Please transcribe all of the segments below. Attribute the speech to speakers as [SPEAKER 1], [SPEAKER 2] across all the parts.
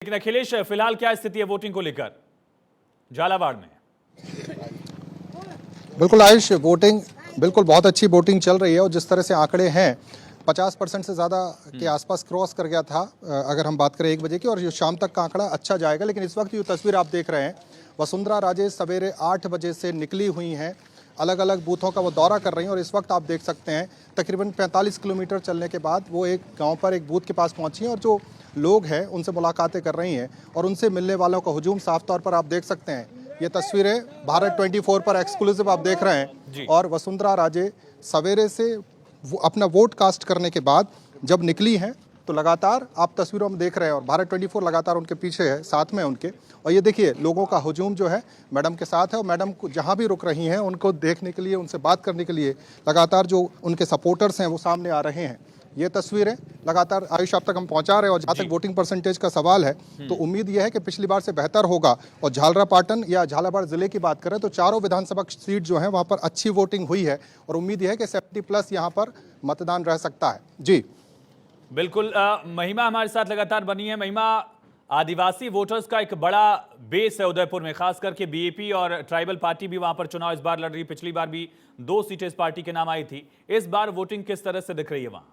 [SPEAKER 1] लेकिन अखिलेश, फिलहाल क्या स्थिति है वोटिंग को लेकर झालावाड़ में?
[SPEAKER 2] बिल्कुल आयुष, वोटिंग बिल्कुल बहुत अच्छी वोटिंग चल रही है और जिस तरह से आंकड़े हैं 50% से ज़्यादा के आसपास क्रॉस कर गया था अगर हम बात करें 1 बजे की, और ये शाम तक का आंकड़ा अच्छा जाएगा। लेकिन इस वक्त जो तस्वीर आप देख रहे हैं, वसुंधरा राजे सवेरे 8 बजे से निकली हुई हैं, अलग अलग बूथों का वो दौरा कर रही हैं और इस वक्त आप देख सकते हैं तकरीबन 45 किलोमीटर चलने के बाद वो एक गांव पर एक बूथ के पास पहुंची हैं और जो लोग हैं उनसे मुलाकातें कर रही हैं और उनसे मिलने वालों का हुजूम साफ तौर पर आप देख सकते हैं। ये तस्वीरें भारत 24 पर एक्सक्लूसिव आप देख रहे हैं और वसुंधरा राजे सवेरे से वो अपना वोट कास्ट करने के बाद जब निकली हैं तो लगातार आप तस्वीरों में देख रहे हैं और भारत 24 लगातार उनके पीछे है, साथ में उनके। और ये देखिए लोगों का हुजूम जो है मैडम के साथ है और मैडम को जहाँ भी रुक रही हैं उनको देखने के लिए, उनसे बात करने के लिए लगातार जो उनके सपोर्टर्स हैं वो सामने आ रहे हैं। ये तस्वीरें लगातार आयुष आप तक हम पहुंचा रहे हैं और जहाँ तक वोटिंग परसेंटेज का सवाल है तो उम्मीद यह है कि पिछली बार से बेहतर होगा। और झालरापाटन या झालावाड़ जिले की बात करें तो चारों विधानसभा सीट जो है वहाँ पर अच्छी वोटिंग हुई है और उम्मीद यह है कि 70+ यहाँ पर मतदान रह सकता है। जी
[SPEAKER 1] बिल्कुल। महिमा हमारे साथ लगातार बनी है। महिमा, आदिवासी वोटर्स का एक बड़ा बेस है उदयपुर में, खास करके बीएपी और ट्राइबल पार्टी भी वहां पर चुनाव इस बार लड़ रही। पिछली बार भी 2 सीटें इस पार्टी के नाम आई थी। इस बार वोटिंग किस तरह से दिख रही है वहां?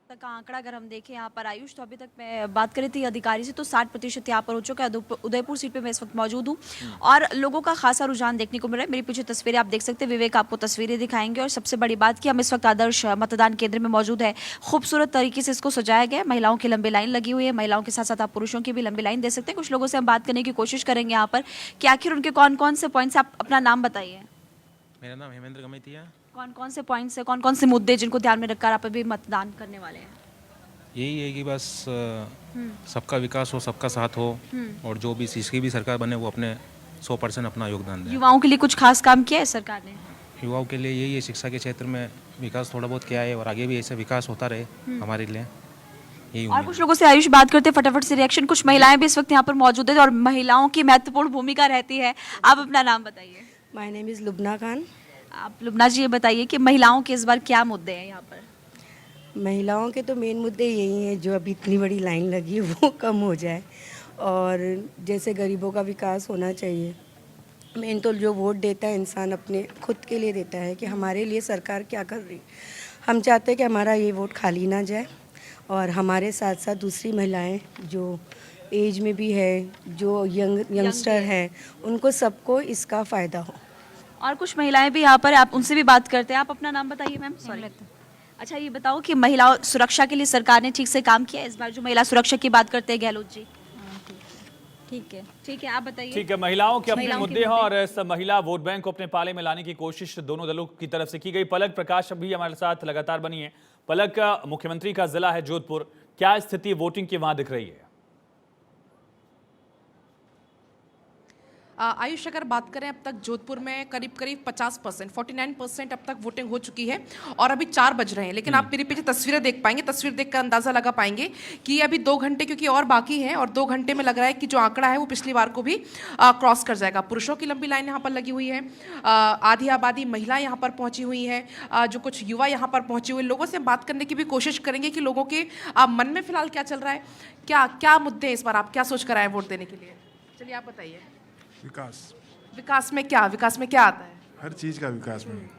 [SPEAKER 3] तक का आंकड़ा अगर हम देखें यहाँ पर आयुष, तो अभी तक मैं बात करी थी अधिकारी से तो 60% यहाँ पर हो चुका है। उदयपुर सीट पे मैं इस वक्त मौजूद हूँ और लोगों का खासा रुझान देखने को मिल रहा है। मेरी पीछे तस्वीरें आप देख सकते हैं, विवेक आपको तस्वीरें दिखाएंगे। और सबसे बड़ी बात कि हम इस वक्त आदर्श मतदान केंद्र में मौजूद है। खूबसूरत तरीके से इसको सजाया गया है, महिलाओं की लंबी लाइन लगी हुई है। महिलाओं के साथ साथ आप पुरुषों की भी लंबी लाइन दे सकते हैं। कुछ लोगों से हम बात करने की कोशिश करेंगे यहाँ पर कि आखिर उनके कौन कौन से पॉइंट्स। आप अपना नाम बताइए।
[SPEAKER 4] मेरा नाम हेमेंद्र गमितिया।
[SPEAKER 3] कौन कौन से पॉइंट्स है, कौन कौन से मुद्दे जिनको ध्यान में रखकर आप अभी मतदान करने वाले हैं?
[SPEAKER 4] यही है कि बस सबका विकास हो, सबका साथ हो और जो भी जिसकी भी सरकार बने वो अपने 100% अपना योगदान दें।
[SPEAKER 3] युवाओं के लिए कुछ खास काम किया है सरकार ने?
[SPEAKER 4] युवाओं के लिए यही है, शिक्षा के क्षेत्र में विकास थोड़ा बहुत किया है और आगे भी ऐसा विकास होता रहे हमारे लिए, यही
[SPEAKER 3] और
[SPEAKER 4] उम्मीद
[SPEAKER 3] कुछ लोगों से आयुष बात करते हैं, फटाफट से रिएक्शन। कुछ महिलाएं भी इस वक्त यहाँ पर मौजूद है और महिलाओं की महत्वपूर्ण भूमिका रहती है। आप अपना नाम बताइए।
[SPEAKER 5] My name is Lubna Khan.
[SPEAKER 3] आप लुबना जी ये बताइए कि महिलाओं के इस बार क्या मुद्दे हैं यहाँ पर?
[SPEAKER 5] महिलाओं के तो मेन मुद्दे यही हैं, जो अभी इतनी बड़ी लाइन लगी है वो कम हो जाए और जैसे गरीबों का विकास होना चाहिए। मेन तो जो वोट देता है इंसान अपने खुद के लिए देता है कि हमारे लिए सरकार क्या कर रही। हम चाहते हैं कि हमारा ये वोट खाली ना जाए और हमारे साथ साथ दूसरी महिलाएं जो एज में भी है, जो यंगस्टर है, उनको सबको इसका फ़ायदा हो।
[SPEAKER 3] और कुछ महिलाएं भी यहाँ पर, आप उनसे भी बात करते हैं। आप अपना नाम बताइए मैम। सॉरी। अच्छा ये बताओ कि महिला सुरक्षा के लिए सरकार ने ठीक से काम किया है इस बार? जो महिला सुरक्षा की बात करते हैं गहलोत जी। ठीक है, ठीक है, आप बताइए।
[SPEAKER 1] ठीक है, महिलाओं के अपने
[SPEAKER 3] महिलाओं के
[SPEAKER 1] मुद्दे हैं और इस महिला वोट बैंक को अपने पाले में लाने की कोशिश दोनों दलों की तरफ से की गई। पलक प्रकाश भी हमारे साथ लगातार बनी है। पलक, मुख्यमंत्री का जिला है जोधपुर, क्या स्थिति वोटिंग की वहां दिख रही है?
[SPEAKER 6] आयुष, अगर बात करें अब तक जोधपुर में करीब 50%, 49% अब तक वोटिंग हो चुकी है और अभी 4 बज रहे हैं। लेकिन आप मेरे पीछे तस्वीरें देख पाएंगे, तस्वीर देखकर अंदाजा लगा पाएंगे कि अभी 2 घंटे क्योंकि और बाकी हैं और 2 घंटे में लग रहा है कि जो आंकड़ा है वो पिछली बार को भी क्रॉस कर जाएगा। पुरुषों की लंबी लाइन यहाँ पर लगी हुई है, आधी आबादी महिला यहाँ पर पहुँची हुई है, जो कुछ युवा यहाँ पर पहुँचे हुए। लोगों से बात करने की भी कोशिश करेंगे कि लोगों के मन में फिलहाल क्या चल रहा है, क्या क्या मुद्दे इस बार आप क्या सोच कर आए वोट देने के लिए। चलिए आप बताइए। विकास में क्या आता है?
[SPEAKER 7] हर चीज का विकास में,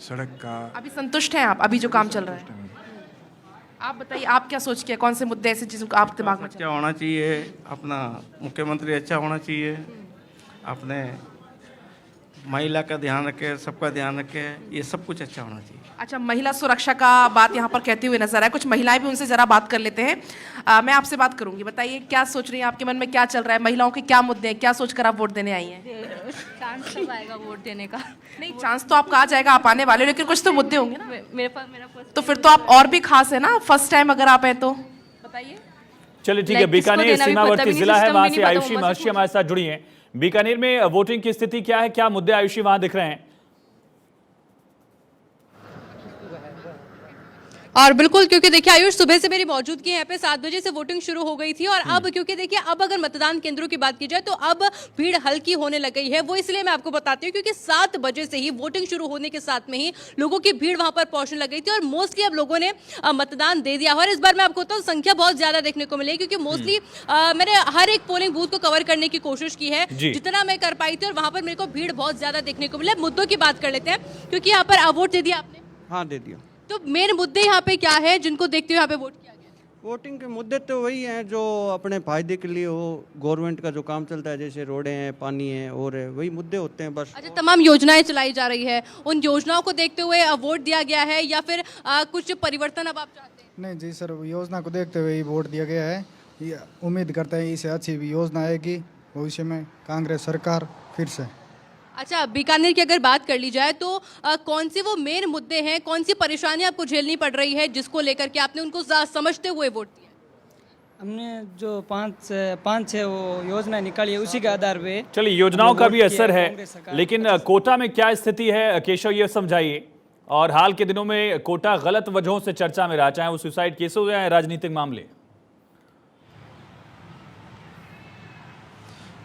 [SPEAKER 7] सड़क का।
[SPEAKER 6] अभी संतुष्ट हैं आप अभी जो काम चल रहा है? आप बताइए, आप क्या सोच के, कौन से मुद्दे ऐसे जिनको आप दिमाग में
[SPEAKER 8] अच्छा होना चाहिए, अपना मुख्यमंत्री अच्छा होना चाहिए, अपने महिला का ध्यान रखे, सबका ध्यान रखे, ये सब कुछ अच्छा होना चाहिए।
[SPEAKER 6] अच्छा, महिला सुरक्षा का बात यहाँ पर कहते हुए नजर आए। कुछ महिलाएं भी उनसे जरा बात कर लेते हैं। मैं आपसे बात करूंगी। बताइए क्या सोच रही हैं, आपके मन में क्या चल रहा है, महिलाओं के क्या मुद्दे हैं, क्या सोचकर आप वोट देने आई हैं?
[SPEAKER 9] चांस कब आएगा वोट देने का?
[SPEAKER 6] नहीं, चांस तो आपका आ जाएगा, आप आने वाले हो, लेकिन कुछ तो मुद्दे होंगे ना।
[SPEAKER 9] मेरा
[SPEAKER 6] तो फिर तो आप और भी खास है ना, फर्स्ट टाइम अगर आप हैं तो बताइए।
[SPEAKER 1] चलिए ठीक है, बीकानेर सीमावर्ती जिला है, वहां से आयुषी महर्षि हमारे साथ जुड़ी हैं। बीकानेर में वोटिंग की स्थिति क्या है, क्या मुद्दे आयुषी वहां दिख रहे हैं?
[SPEAKER 9] और बिल्कुल, क्योंकि देखिए आयुष, सुबह से मेरी मौजूदगी यहाँ पे 7 बजे से वोटिंग शुरू हो गई थी और अब क्योंकि देखिए अब अगर मतदान केंद्रों की बात की जाए तो अब भीड़ हल्की होने लग गई है। वो इसलिए मैं आपको बताती हूँ क्योंकि 7 बजे से ही वोटिंग शुरू होने के साथ में ही लोगों की भीड़ वहां पर पहुंचने लग गई थी और मोस्टली अब लोगों ने मतदान दे दिया। और इस बार मैं आपको बताऊँ संख्या बहुत ज्यादा देखने को मिली क्योंकि मोस्टली मैंने हर एक पोलिंग बूथ को कवर करने की कोशिश की है जितना मैं कर पाई थी और वहां पर मेरे को भीड़ बहुत ज्यादा देखने को मिला। मुद्दों की बात कर लेते हैं क्योंकि यहाँ पर वोट दे दिया आपने?
[SPEAKER 10] हाँ, दे दिया।
[SPEAKER 9] तो मेन मुद्दे यहाँ पे क्या है जिनको देखते हुए यहाँ पे वोट किया गया?
[SPEAKER 10] वोटिंग के मुद्दे तो वही हैं जो अपने फायदे के लिए हो, गवर्नमेंट का जो काम चलता है जैसे रोडें हैं, पानी है और है, वही मुद्दे होते हैं बस।
[SPEAKER 9] अच्छा, तमाम योजनाएं चलाई जा रही है, उन योजनाओं को देखते हुए वोट दिया गया है या फिर कुछ परिवर्तन अब आप चाहते हैं?
[SPEAKER 11] नहीं जी सर, योजना को देखते हुए ही वोट दिया गया है। ये उम्मीद करते हैं इससे अच्छी भी योजना आएगी भविष्य में, कांग्रेस सरकार फिर से।
[SPEAKER 9] अच्छा, बीकानेर की अगर बात कर ली जाए तो कौन से वो मेन मुद्दे हैं, कौन सी परेशानी आपको झेलनी पड़ रही है जिसको लेकर के आपने उनको समझते हुए वोट दिया?
[SPEAKER 12] हमने जो पाँच छः वो योजना निकाली है उसी के आधार पे।
[SPEAKER 1] चलिए, योजनाओं का भी असर है, लेकिन कोटा में क्या स्थिति है केशव, ये समझाइए। और हाल के दिनों में कोटा गलत वजहों से चर्चा में रहा, चाहे वो सुसाइड केस हो या राजनीतिक मामले।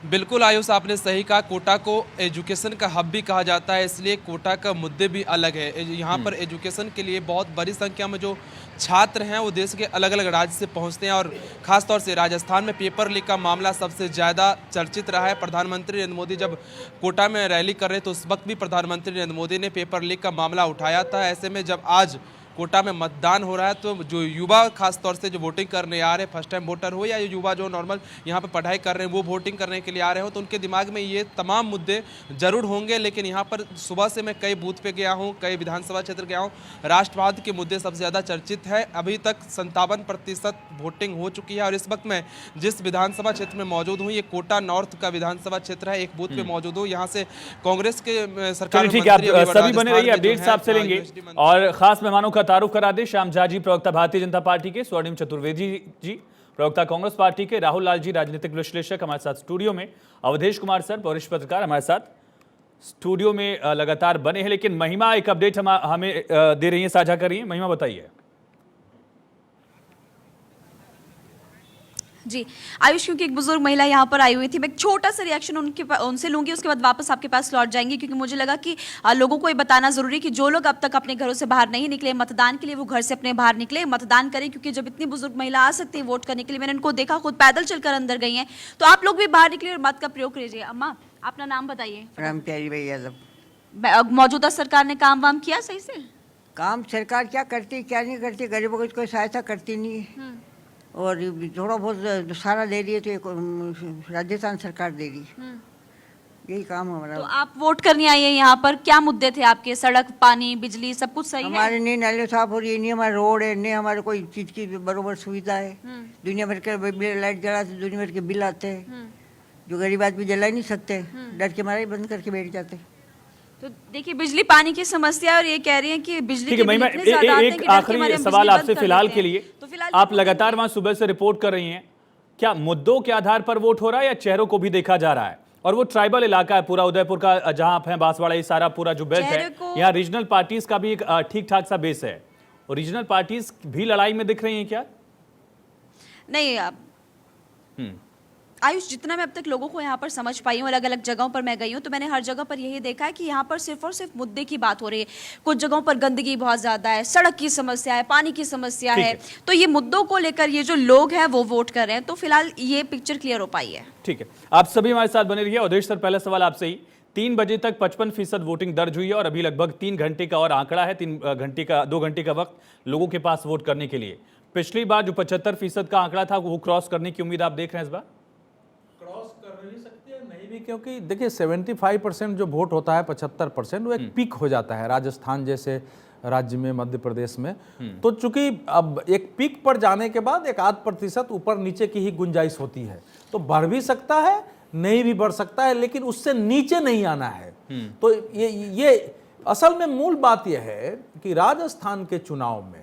[SPEAKER 13] बिल्कुल आयुष, आपने सही कहा, कोटा को एजुकेशन का हब भी कहा जाता है, इसलिए कोटा का मुद्दे भी अलग है। यहाँ पर एजुकेशन के लिए बहुत बड़ी संख्या में जो छात्र हैं वो देश के अलग अलग राज्य से पहुँचते हैं और ख़ास तौर से राजस्थान में पेपर लीक का मामला सबसे ज़्यादा चर्चित रहा है। प्रधानमंत्री नरेंद्र मोदी जब कोटा में रैली कर रहे तो उस वक्त भी प्रधानमंत्री नरेंद्र मोदी ने पेपर लीक का मामला उठाया था। ऐसे में जब आज कोटा में मतदान हो रहा है तो जो युवा खास तौर से जो वोटिंग करने आ रहे हैं, फर्स्ट टाइम वोटर हो या युवा जो नॉर्मल यहाँ पे पढ़ाई कर रहे हैं वो वोटिंग करने के लिए आ रहे हो, तो उनके दिमाग में ये तमाम मुद्दे जरूर होंगे। लेकिन यहाँ पर सुबह से मैं कई बूथ पे गया हूँ, कई विधानसभा क्षेत्र गया हूँ, राष्ट्रवाद के मुद्दे सबसे ज़्यादा चर्चित है। अभी तक 57% वोटिंग हो चुकी है और इस वक्त मैं जिस विधानसभा क्षेत्र में मौजूद हूँ ये कोटा नॉर्थ का विधानसभा क्षेत्र है, एक बूथ पे मौजूद हूँ। यहाँ से कांग्रेस के सरकार
[SPEAKER 1] ठीक है, आप सभी बने रहिए, अपडेट्स आपसे लेंगे। और खास मेहमानों का तारुफ करा दे, श्याम झा जी प्रवक्ता भारतीय जनता पार्टी के, स्वर्णिम चतुर्वेदी जी प्रवक्ता कांग्रेस पार्टी के, राहुल लाल जी राजनीतिक विश्लेषक हमारे साथ स्टूडियो में, अवधेश कुमार सर वरिष्ठ पत्रकार हमारे साथ स्टूडियो में लगातार बने हैं। लेकिन महिमा एक अपडेट हमें दे रही है, साझा कर रही है। महिमा बताइए।
[SPEAKER 3] जी आयुष, क्योंकि एक बुजुर्ग महिला यहाँ पर आई हुई थी, मैं एक छोटा सा रिएक्शन उनसे लूंगी, उसके बाद वापस आपके पास लौट जाएंगे, क्योंकि मुझे लगा कि लोगों को ये बताना जरूरी कि जो लोग अब तक अपने घरों से बाहर नहीं निकले मतदान के लिए, वो घर से अपने बाहर निकले, मतदान करें। क्योंकि जब इतनी बुजुर्ग महिला आ सकती है वोट करने के लिए, मैंने उनको देखा, खुद पैदल चलकर अंदर गई हैं, तो आप लोग भी बाहर निकले और मत का प्रयोग कीजिए। अम्मा, अपना नाम बताइए। मौजूदा सरकार ने काम वाम किया सही से?
[SPEAKER 14] काम सरकार क्या करती क्या नहीं करती, गरीबों को कोई सहायता करती नहीं है और थोड़ा बहुत सारा दे रही है तो राजस्थान सरकार दे रही है, यही काम हमारा।
[SPEAKER 3] तो आप वोट करने आई है यहाँ पर, क्या मुद्दे थे आपके? सड़क, पानी, बिजली सब कुछ सही है?
[SPEAKER 14] हमारे नहीं नाले साफ हो रही है, नहीं हमारे रोड है, नहीं हमारे कोई चीज की बराबर सुविधा है। दुनिया भर के लाइट जलाते, दुनिया भर के बिल आते हैं जो गरीब आदमी जला ही नहीं सकते, डर के मारे बंद करके बैठ जाते।
[SPEAKER 3] तो देखिए, बिजली पानी की समस्या, और ये कह रही हैं कि बिजली
[SPEAKER 1] के एक आखिरी सवाल आपसे फिलहाल के लिए, तो आप लगातार वहां सुबह से रिपोर्ट कर रही हैं, क्या मुद्दों के आधार पर वोट हो रहा है या चेहरों को भी देखा जा रहा है? और वो ट्राइबल इलाका है पूरा उदयपुर का, जहां आप हैं, बांसवाड़ा, ये सारा पूरा जो बेल्ट है, यहाँ रीजनल पार्टीज का भी एक ठीक ठाक सा बेस है, और रीजनल पार्टीज भी लड़ाई में दिख रही है क्या?
[SPEAKER 3] नहीं आयुष, जितना मैं अब तक लोगों को यहाँ पर समझ पाई हूँ, अलग अलग जगहों पर मैं गई हूँ, तो मैंने हर जगह पर यही देखा है कि यहाँ पर सिर्फ और सिर्फ मुद्दे की बात हो रही है। कुछ जगहों पर गंदगी बहुत ज्यादा है, सड़क की समस्या है, पानी की समस्या है, तो ये मुद्दों को लेकर ये जो लोग हैं वो वोट कर रहे हैं। तो फिलहाल ये पिक्चर क्लियर हो पाई है।
[SPEAKER 1] ठीक है, आप सभी हमारे साथ बने रहिए। अवधेश सर, पहला सवाल आपसे ही, 3 बजे तक 55% वोटिंग दर्ज हुई है और अभी लगभग 3 घंटे का और आंकड़ा है, 2 घंटे का वक्त लोगों के पास वोट करने के लिए। पिछली बार जो 75% का आंकड़ा था वो क्रॉस करने की उम्मीद आप देख रहे हैं इस बार?
[SPEAKER 15] क्रॉस कर नहीं सकते और नहीं भी, क्योंकि देखिए 75% जो वोट होता है, 75% वो एक पीक हो जाता है राजस्थान जैसे राज्य में, मध्य प्रदेश में। तो चूंकि अब एक पीक पर जाने के बाद एक आध प्रतिशत ऊपर नीचे की ही गुंजाइश होती है, तो बढ़ भी सकता है, नहीं भी बढ़ सकता है, लेकिन उससे नीचे नहीं आना है। तो ये असल में मूल बात यह है कि राजस्थान के चुनाव में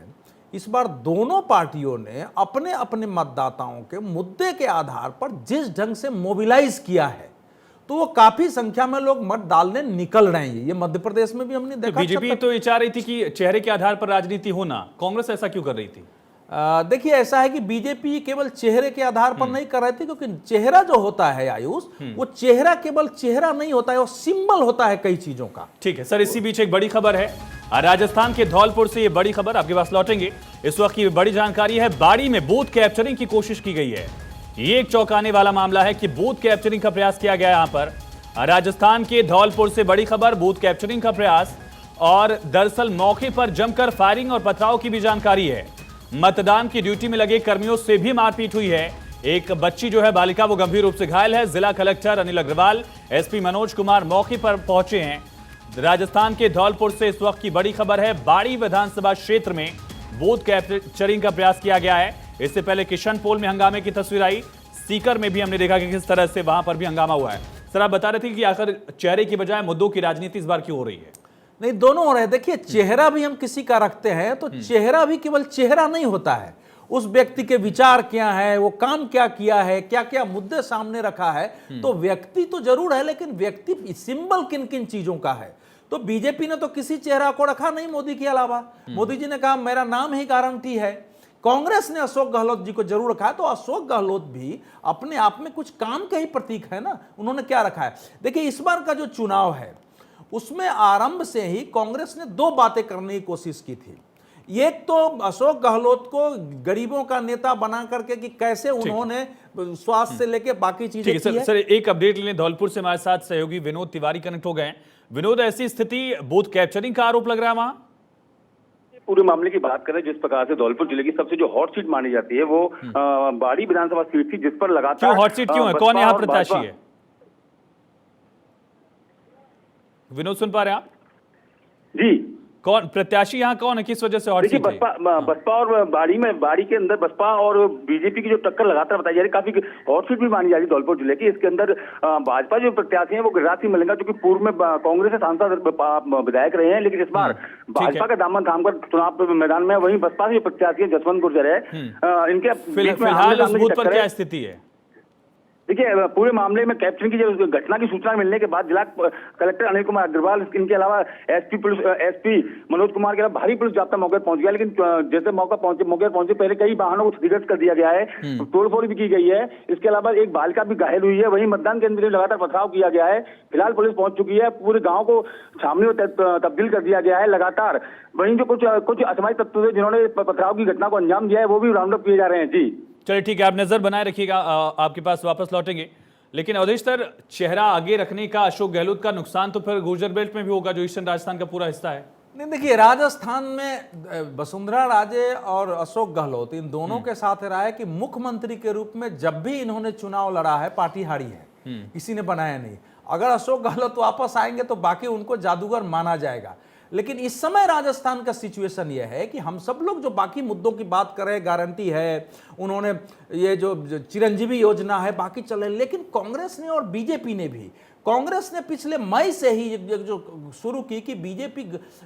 [SPEAKER 15] इस बार दोनों पार्टियों ने अपने अपने मतदाताओं के मुद्दे के आधार पर जिस ढंग से मोबिलाइज किया है, तो वो काफी संख्या में लोग मत डालने निकल रहे हैं। ये मध्य प्रदेश में भी हमने देखा।
[SPEAKER 1] बीजेपी तो ये चाह रही थी कि चेहरे के आधार पर राजनीति होना, कांग्रेस ऐसा क्यों कर रही थी?
[SPEAKER 15] देखिए, ऐसा है कि बीजेपी केवल चेहरे के आधार पर नहीं कर रही थी, क्योंकि चेहरा जो होता है आयुष, वो चेहरा केवल चेहरा नहीं होता है, वो सिंबल होता है कई चीजों का।
[SPEAKER 1] ठीक है सर, इसी बीच एक बड़ी खबर है राजस्थान के धौलपुर से। ये बड़ी खबर आपके पास लौटेंगे। इस वक्त की बड़ी जानकारी है, बाड़ी में बूथ कैप्चरिंग की कोशिश की गई है। ये एक चौंकाने वाला मामला है कि बूथ कैप्चरिंग का प्रयास किया गया यहां पर। राजस्थान के धौलपुर से बड़ी खबर, बूथ कैप्चरिंग का प्रयास, और दरअसल मौके पर जमकर फायरिंग और पथराव की भी जानकारी है। मतदान की ड्यूटी में लगे कर्मियों से भी मारपीट हुई है। एक बच्ची जो है बालिका, वो गंभीर रूप से घायल है। जिला कलेक्टर अनिल अग्रवाल, एसपी मनोज कुमार मौके पर पहुंचे हैं। राजस्थान के धौलपुर से इस वक्त की बड़ी खबर है, बाड़ी विधानसभा क्षेत्र में बूथ कैप्चरिंग का प्रयास किया गया है। इससे पहले किशनपोल में हंगामे की तस्वीर आई, सीकर में भी हमने देखा कि किस तरह से वहां पर भी हंगामा हुआ है। सर, आप बता रहे थे कि आखिर चेहरे की बजाय मुद्दों की राजनीति इस बार क्यों हो रही है?
[SPEAKER 15] नहीं, दोनों हो रहे हैं। देखिए, चेहरा भी हम किसी का रखते हैं तो चेहरा भी केवल चेहरा नहीं होता है, उस व्यक्ति के विचार क्या है, वो काम क्या किया है, क्या क्या मुद्दे सामने रखा है। तो व्यक्ति तो जरूर है, लेकिन व्यक्ति सिंबल किन किन चीजों का है। तो बीजेपी ने तो किसी चेहरा को रखा नहीं मोदी के अलावा। मोदी जी ने कहा मेरा नाम ही गारंटी है। कांग्रेस ने अशोक गहलोत जी को जरूर रखा है, तो अशोक गहलोत भी अपने आप में कुछ काम का ही प्रतीक है ना। उन्होंने क्या रखा है? देखिए, इस बार का जो चुनाव है उसमें आरंभ से ही कांग्रेस ने दो बातें करने की कोशिश की थी। एक तो अशोक गहलोत को गरीबों का नेता बना करके कि कैसे उन्होंने स्वास्थ्य से लेके बाकी चीजें की है।
[SPEAKER 1] सर, एक अपडेट लें। धौलपुर से हमारे साथ सहयोगी विनोद तिवारी कनेक्ट हो गए। विनोद, ऐसी स्थिति, बूथ कैप्चरिंग का आरोप लग रहा है वहां?
[SPEAKER 16] पूरे मामले की बात करें, जिस प्रकार से धौलपुर जिले की सबसे जो हॉट सीट मानी जाती है वो बाड़ी विधानसभा सीट थी, जिस पर लगातार
[SPEAKER 1] क्यों हॉट सीट क्यों है? कौन यहाँ प्रत्याशी है? विनोद, सुन पा रहे हैं आप?
[SPEAKER 16] जी,
[SPEAKER 1] कौन प्रत्याशी यहाँ कौन है, किस वजह से हॉट सीट है?
[SPEAKER 16] बसपा और बाड़ी के अंदर बसपा और बीजेपी की जो टक्कर लगातार बताई जा रही है, काफी हॉट सीट भी मानी जा रही है धौलपुर जिले की। इसके अंदर भाजपा जो प्रत्याशी हैं वो गिरिराज सिंह मलिंगा, जो कि पूर्व में कांग्रेस के सांसद विधायक रहे हैं, लेकिन इस बार भाजपा का दामन थामकर चुनाव मैदान में, वहीं बसपा के प्रत्याशी जसवंत गुर्जर है। इनके
[SPEAKER 1] फिलहाल उस बूथ पर क्या स्थिति है?
[SPEAKER 16] देखिए, पूरे मामले में कैप्चरिंग की जब घटना की सूचना मिलने के बाद जिला कलेक्टर अनिल कुमार अग्रवाल, इनके अलावा एसपी मनोज कुमार के अलावा भारी पुलिस जाब्ता मौके पर पहुंच गया। लेकिन जैसे मौके पर पहुंचे पहले कई वाहनों को क्षतिग्रस्त कर दिया गया है, तोड़फोड़ भी की गई है। इसके अलावा एक बालिका भी घायल हुई है। वहीं मतदान केंद्र में लगातार पथराव किया गया है। फिलहाल पुलिस पहुंच चुकी है, पूरे गाँव को छावनी में तब्दील कर दिया गया है लगातार। वहीं जो कुछ असामाजिक तत्व थे जिन्होंने पथराव की घटना को अंजाम दिया है, वो भी राउंड अप किए जा रहे हैं। जी
[SPEAKER 1] चलिए, ठीक है, आप नजर बनाए रखिएगा, आपके पास वापस लौटेंगे। लेकिन अवधेश सर, चेहरा आगे रखने का अशोक गहलोत का नुकसान तो फिर गुर्जर बेल्ट में भी होगा, जो ईस्टर्न राजस्थान का पूरा हिस्सा है।
[SPEAKER 15] नहीं, देखिए, राजस्थान में वसुंधरा राजे और अशोक गहलोत, इन दोनों के साथ रहा है कि मुख्यमंत्री के रूप में जब भी इन्होंने चुनाव लड़ा है, पार्टी हारी है, किसी ने बनाया नहीं। अगर अशोक गहलोत वापस आएंगे तो बाकी उनको जादूगर माना जाएगा। लेकिन इस समय राजस्थान का सिचुएशन यह है कि हम सब लोग जो बाकी मुद्दों की बात कर रहे हैं, गारंटी है, उन्होंने ये जो चिरंजीवी योजना है, बाकी चल रहे, लेकिन कांग्रेस ने और बीजेपी ने भी, कांग्रेस ने पिछले मई से ही जो शुरू की कि बीजेपी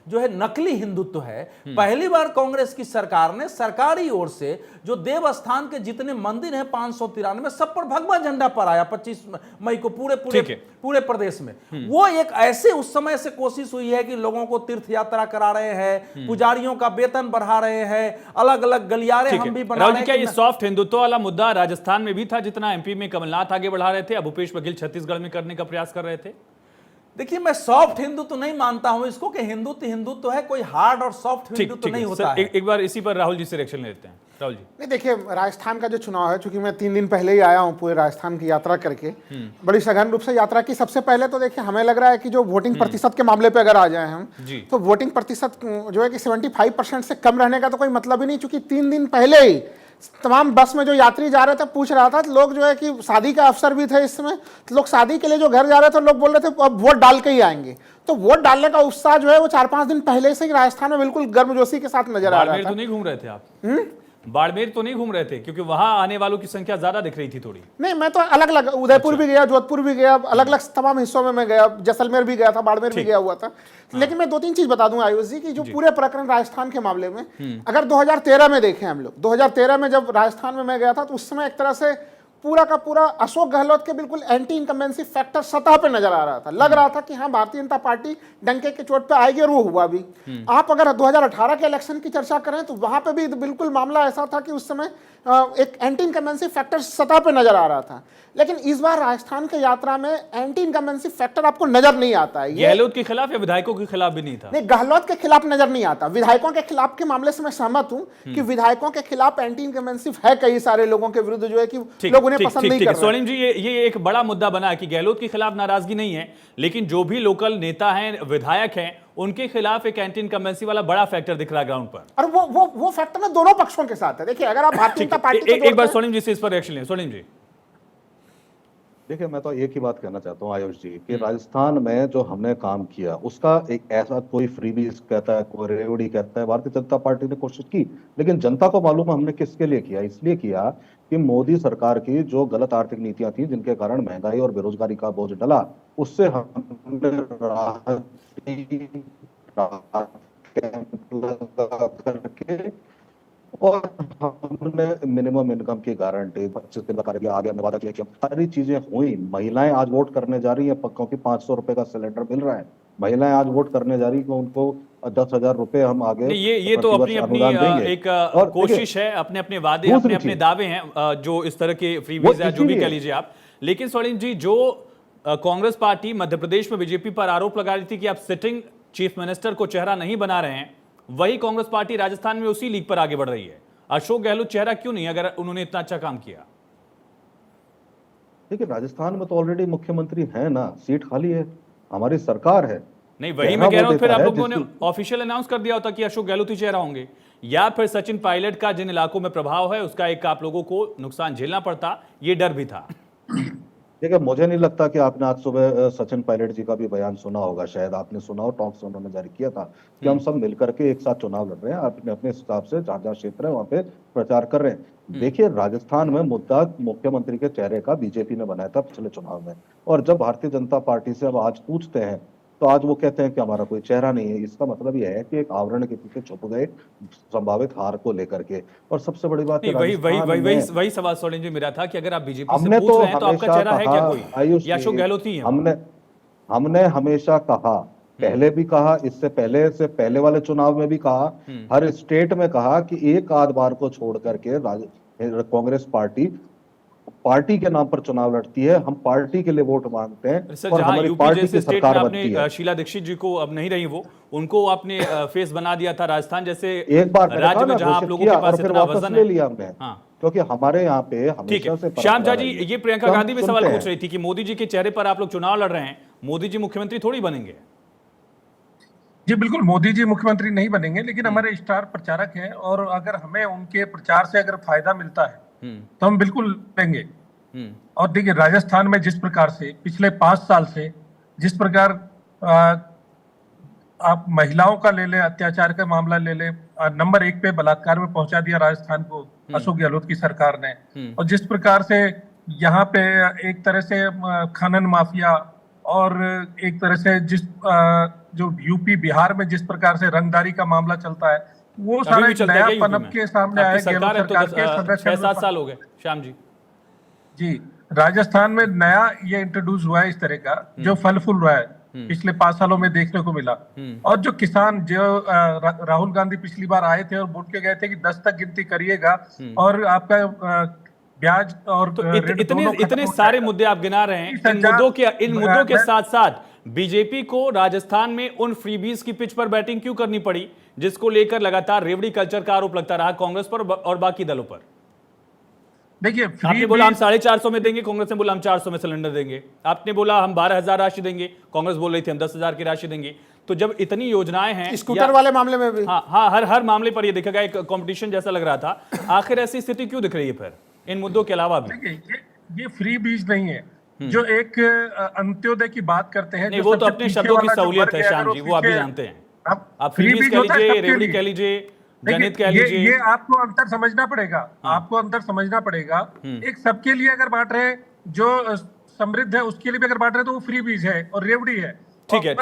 [SPEAKER 15] जो है नकली हिंदुत्व है। पहली बार कांग्रेस की सरकार ने सरकारी ओर से जो देवस्थान के जितने मंदिर हैं 593 सब पर भगवा झंडा पर आया 25 मई को पूरे प्रदेश में। वो एक ऐसे उस समय से कोशिश हुई है कि लोगों को तीर्थ यात्रा करा रहे हैं, पुजारियों का वेतन बढ़ा रहे हैं, अलग अलग गलियारे हम भी बना रहे हैं।
[SPEAKER 1] क्या ये सॉफ्ट हिंदुत्व वाला मुद्दा राजस्थान में भी था, जितना एमपी में कमलनाथ आगे बढ़ा रहे थे, अब भूपेश बघेल छत्तीसगढ़ में करने का प्रयास कर रहे थे?
[SPEAKER 15] देखिए, मैं सॉफ्ट हिंदुत्व नहीं मानता हूं इसको, कि हिंदुत्व है, कोई हार्ड और सॉफ्ट हिंदुत्व नहीं होता है।
[SPEAKER 1] एक बार इसी पर राहुल जी से रिएक्शन लेते हैं। राहुल जी,
[SPEAKER 17] नहीं, देखिए, राजस्थान का जो चुनाव है, चूंकि मैं 3 दिन पहले ही आया हूं पूरे राजस्थान की यात्रा करके, बड़ी सघन रूप से यात्रा की। सबसे पहले तो देखिए, हमें लग रहा है कि जो वोटिंग प्रतिशत के मामले पे अगर आ जाए हम, तो वोटिंग प्रतिशत जो है कि 75% से कम रहने का तो कोई मतलब ही नहीं। चूंकि 3 दिन पहले ही तमाम बस में जो यात्री जा रहे थे, पूछ रहा था, लोग जो है कि शादी का अवसर भी थे इस समय, तो लोग शादी के लिए जो घर जा रहे थे, लोग बोल रहे थे अब वोट डाल के ही आएंगे। तो वोट डालने का उत्साह जो है वो 4-5 दिन पहले से ही राजस्थान में बिल्कुल गर्मजोशी के साथ नजर आ रहा था।
[SPEAKER 1] तो नहीं घूम रहे थे आप? बाड़मेर तो नहीं घूम रहे थे, क्योंकि वहां आने वालों की संख्या ज्यादा दिख रही थी थोड़ी।
[SPEAKER 17] नहीं, मैं तो अलग अलग उदयपुर भी गया, जोधपुर भी गया, अलग अलग तमाम हिस्सों में मैं गया, जैसलमेर भी गया था, बाड़मेर भी गया हुआ था। लेकिन मैं 2-3 चीज बता दूं आयुष जी, कि जो पूरे प्रकरण राजस्थान के मामले में, अगर 2013 में देखें हम लोग, 2013 में जब राजस्थान में मैं गया था, तो उस समय एक तरह से पूरा का पूरा अशोक गहलोत के बिल्कुल एंटी इनकम्बेंसी फैक्टर सतह पे नजर आ रहा था। लग रहा था कि हाँ, भारतीय जनता पार्टी डंके के चोट पे आएगी, और वो हुआ भी। आप अगर 2018 के इलेक्शन की चर्चा करें तो वहां पे भी बिल्कुल मामला ऐसा था कि उस समय एक एंटी इनकम्बेंसी फैक्टर सतह पे नजर आ रहा था। लेकिन इस बार राजस्थान की यात्रा में एंटी इनकम्बेंसी फैक्टर आपको नजर नहीं आता है।
[SPEAKER 1] गहलोत के खिलाफ या विधायकों के खिलाफ भी नहीं था?
[SPEAKER 17] नहीं, गहलोत के खिलाफ नजर नहीं आता। विधायकों के खिलाफ के मामले से मैं सहमत हूं कि विधायकों के खिलाफ एंटी इनकम्बेंसी है कई सारे लोगों के विरुद्ध, जो है कि लोग उन्हें पसंद नहीं कर रहे।
[SPEAKER 1] सोनिम जी, ये एक बड़ा मुद्दा बना है कि गहलोत के खिलाफ नाराजगी नहीं है, लेकिन जो भी लोकल नेता हैं, विधायक हैं, उनके खिलाफ एक एंटी इनकम्बेंसी वाला बड़ा फैक्टर दिख रहा है ग्राउंड पर।
[SPEAKER 17] और वो फैक्टर ना दोनों पक्षों के साथ है। देखिए, अगर आप भारतीय जनता पार्टी
[SPEAKER 1] एक बार सोनिम जी से इस पर रिएक्शन लें। सोनिम जी,
[SPEAKER 18] देखिए, मैं तो एक ही बात कहना चाहता हूँ आयुष जी कि राजस्थान में जो हमने काम किया उसका एक ऐसा कोई फ्रीबीज कहता है, कोई रेवड़ी कहता है, भारतीय जनता पार्टी ने कोशिश की, लेकिन जनता को मालूम है हमने किसके लिए किया। इसलिए किया कि मोदी सरकार की जो गलत आर्थिक नीतियां थी, जिनके कारण महंगाई और बेरोजगारी का बोझ डला, उससे हमने करके और हमने मिनिमम इनकम की गारंटी 25 दिन का कार्य आगे हमने वादा किया कि सारी चीजें हुई। महिलाएं आज वोट करने जा रही हैं क्योंकि 500 रुपए का सिलेंडर मिल रहा है। महिलाएं आज वोट करने जा रही है, उनको 10,000 रुपए हम आगे
[SPEAKER 1] ये तो अपनी एक कोशिश है, अपने अपने वादे, अपने अपने दावे हैं जो इस तरह के फ्रीबीज है, जो भी कह लीजिए आप। लेकिन सोनिम जी, जो कांग्रेस पार्टी मध्य प्रदेश में बीजेपी पर आरोप लगा रही थी कि आप सिटिंग चीफ मिनिस्टर को चेहरा नहीं बना रहे हैं, वही कांग्रेस पार्टी राजस्थान में उसी लीग पर आगे बढ़ रही है। अशोक गहलोत चेहरा क्यों नहीं, अगर उन्होंने इतना अच्छा काम किया?
[SPEAKER 18] देखिए, राजस्थान में तो ऑलरेडी मुख्यमंत्री है ना, सीट खाली है, हमारी सरकार है।
[SPEAKER 1] नहीं, वही मैं कह रहा हूं, फिर आप लोगों ने ऑफिशियल अनाउंस कर दिया होता कि अशोक गहलोत ही चेहरा होंगे, या फिर सचिन पायलट का जिन इलाकों में प्रभाव है उसका एक आप लोगों को नुकसान झेलना पड़ता, ये डर भी था।
[SPEAKER 18] देखिए, मुझे नहीं लगता कि आपने आज सुबह सचिन पायलट जी का भी बयान सुना होगा, शायद आपने सुना हो, टॉक्स उन्होंने जारी किया था कि हम सब मिलकर के एक साथ चुनाव लड़ रहे हैं, अपने अपने हिसाब से जहां जहां क्षेत्र है वहां पे प्रचार कर रहे हैं। देखिए, राजस्थान में मुद्दा मुख्यमंत्री के चेहरे का बीजेपी ने बनाया था पिछले चुनाव में, और जब भारतीय जनता पार्टी से अब आज पूछते हैं तो आज वो कहते हैं कि हमारा कोई चेहरा नहीं है। इसका मतलब यह है कि एक आवरण के पीछे छुप गए संभावित हार को लेकर के। और सबसे बड़ी बात
[SPEAKER 1] वही सवाल सोनिम जी मेरा था कि अगर आप बीजेपी से पूछ रहे हैं तो आपका चेहरा है क्या कोई, या अशोक गहलोत ही है?
[SPEAKER 18] हमने हमेशा कहा, पहले भी कहा, इससे पहले वाले चुनाव में भी कहा, हर स्टेट में कहा कि एक आध बार को छोड़ करके कांग्रेस पार्टी के नाम पर चुनाव लड़ती है। हम पार्टी के लिए वोट मांगते हैं और हमारी पार्टी की सरकार बनती है।
[SPEAKER 1] शीला दीक्षित जी को अब नहीं रही, उनको आपने फेस बना दिया था राजस्थान जैसे
[SPEAKER 18] एक बार
[SPEAKER 1] राज्य में जहां आप लोगों के पास इतना वजन
[SPEAKER 18] ले लिया हमने, क्योंकि हमारे यहाँ पे हमेशा से
[SPEAKER 1] श्याम झा जी, ये प्रियंका गांधी भी सवाल पूछ रही थी कि मोदी जी के चेहरे पर आप लोग चुनाव लड़ रहे हैं, मोदी जी मुख्यमंत्री थोड़ी बनेंगे।
[SPEAKER 19] जी बिल्कुल, मोदी जी मुख्यमंत्री नहीं बनेंगे, लेकिन हमारे स्टार प्रचारक हैं और अगर हमें उनके प्रचार से अगर फायदा मिलता है तो हम बिल्कुल लेंगे। और देखिए, राजस्थान में जिस प्रकार से पिछले 5 साल से जिस प्रकार आप महिलाओं का ले लें, अत्याचार का मामला ले लें, नंबर 1 पे बलात्कार में पहुंचा दिया राजस्थान को अशोक गहलोत की सरकार ने, और जिस प्रकार से यहाँ पे एक तरह से खनन माफिया और एक तरह से जो यूपी बिहार में जिस प्रकार से रंगदारी का मामला चलता है, वो सारा नया पनप के सामने आया।
[SPEAKER 1] सरकार है तो 6-7 साल हो गए श्याम जी।
[SPEAKER 19] जी, राजस्थान में नया ये इंट्रोड्यूस हुआ है इस तरह का, जो फल फूल रहा है, पिछले 5 सालों में देखने को मिला। और जो किसान, जो राहुल गांधी पिछली बार आए थे और बोल के गए थे कि 10 तक गिनती करिएगा और आपका ब्याज और
[SPEAKER 1] तो इतने सारे मुद्दे आप गिना रहे हैं, इन मुद्दों के साथ साथ बीजेपी को राजस्थान में उन फ्रीबीज की पिच पर बैटिंग क्यों करनी पड़ी, जिसको लेकर लगातार रेवड़ी कल्चर का आरोप लगता रहा कांग्रेस पर और बाकी दलों पर?
[SPEAKER 19] देखिए,
[SPEAKER 1] आपने बोला हम 450 में देंगे, कांग्रेस ने बोला हम 400 में सिलेंडर देंगे, आपने बोला हम 12,000 राशि देंगे, कांग्रेस बोल रही थी हम 10,000 की राशि देंगे। तो जब इतनी योजनाएं हैं,
[SPEAKER 17] स्कूटर वाले मामले में भी
[SPEAKER 1] हर मामले पर ये देखा गया, एक कंपटीशन जैसा लग रहा था। आखिर ऐसी स्थिति क्यों दिख रही है फिर इन मुद्दों के अलावा भी?
[SPEAKER 19] देखिए, ये फ्री बीज नहीं है, जो एक अंत्योदय की बात करते हैं।
[SPEAKER 1] नहीं, वो तो अपने शब्दों की सहूलियत है श्याम जी, वो आप भी जानते हैं। आप फ्री बीज कह लीजिए, रेवड़ी कह लीजिए, गणित कह लीजिए,
[SPEAKER 19] ये आपको अंतर समझना पड़ेगा। आपको अंतर समझना पड़ेगा। एक सबके लिए अगर बांट रहे, जो समृद्ध है उसके लिए भी अगर बांट रहे तो वो फ्री बीज है और रेवड़ी है।
[SPEAKER 1] ठीक है।